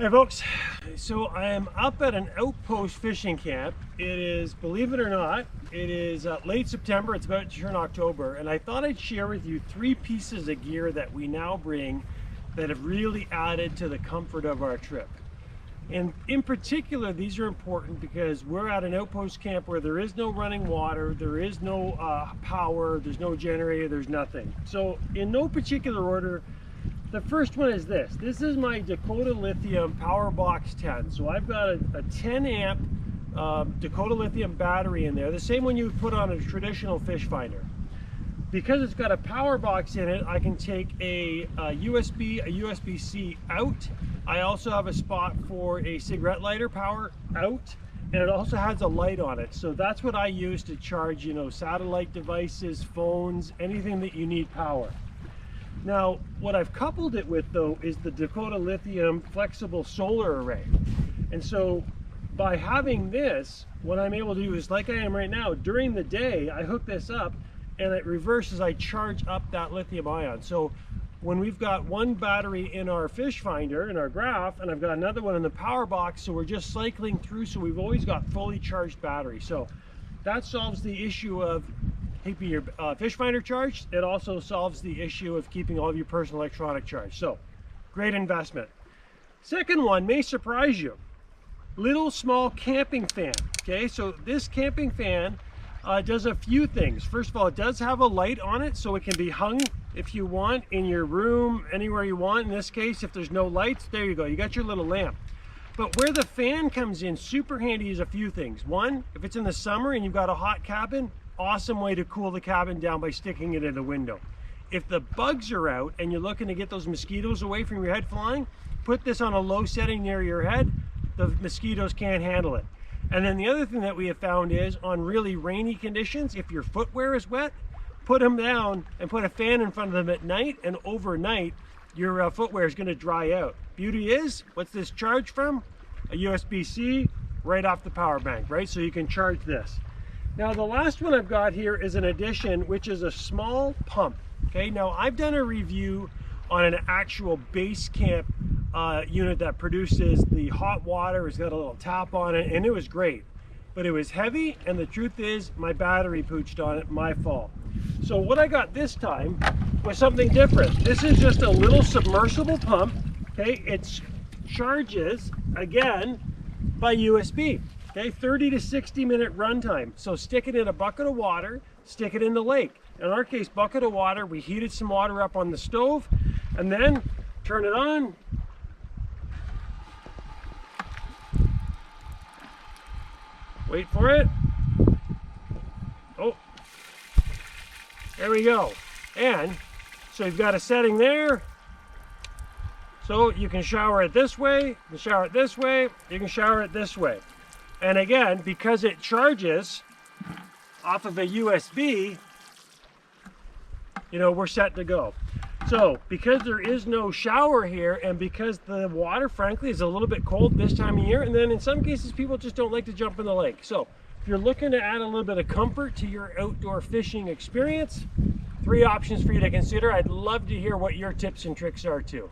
Hey folks, so I am up at an Outpost fishing camp. It is, believe it or not, it is late September, it's about to turn October, and I thought I'd share with you 3 pieces of gear that we now bring that have really added to the comfort of our trip. And in particular, these are important because we're at an outpost camp where there is no running water, there is no power, there's no generator, there's nothing. So in no particular order, the first one is this. This is my Dakota Lithium Power Box 10. So I've got a 10 amp Dakota Lithium battery in there, the same one you would put on a traditional fish finder. Because it's got a power box in it, I can take a USB, a USB-C out. I also have a spot for a cigarette lighter power out, and it also has a light on it. So that's what I use to charge, satellite devices, phones, anything that you need power. Now, what I've coupled it with though is the Dakota Lithium flexible solar array. And so by having this, what I'm able to do is, like I am right now, during the day, I hook this up and it reverses, I charge up that lithium ion. So when we've got one battery in our fish finder, in our graph, and I've got another one in the power box, so we're just cycling through, so we've always got fully charged battery. So that solves the issue of keeping your fish finder charged. It also solves the issue of keeping all of your personal electronic charged. So, great investment. Second one may surprise you. Little small camping fan. Okay, so this camping fan does a few things. First of all, it does have a light on it, so it can be hung if you want in your room, anywhere you want. In this case, if there's no lights, there you go. You got your little lamp. But where the fan comes in super handy is a few things. One, if it's in the summer and you've got a hot cabin, awesome way to cool the cabin down by sticking it in a window. If the bugs are out and you're looking to get those mosquitoes away from your head flying, put this on a low setting near your head. The mosquitoes can't handle it. And then the other thing that we have found is on really rainy conditions, if your footwear is wet, put them down and put a fan in front of them at night, and overnight your footwear is going to dry out. Beauty is, what's this charge from? A USB-C right off the power bank, right? So you can charge this. Now the last one I've got here is an addition, which is a small pump. Okay, now I've done a review on an actual base camp unit that produces the hot water. It's got a little tap on it, and it was great. But it was heavy, and the truth is my battery pooched on it, my fault. So what I got this time was something different. This is just a little submersible pump. Okay, it charges, again, by USB. Okay, 30 to 60 minute run time. So stick it in a bucket of water, stick it in the lake. In our case, bucket of water, we heated some water up on the stove, and then turn it on. Wait for it. Oh, there we go. And so you've got a setting there. So you can shower it this way, you can shower it this way, you can shower it this way. And again, because it charges off of a USB, we're set to go. So because there is no shower here, and because the water, frankly, is a little bit cold this time of year, and then in some cases people just don't like to jump in the lake. So if you're looking to add a little bit of comfort to your outdoor fishing experience, 3 options for you to consider. I'd love to hear what your tips and tricks are too.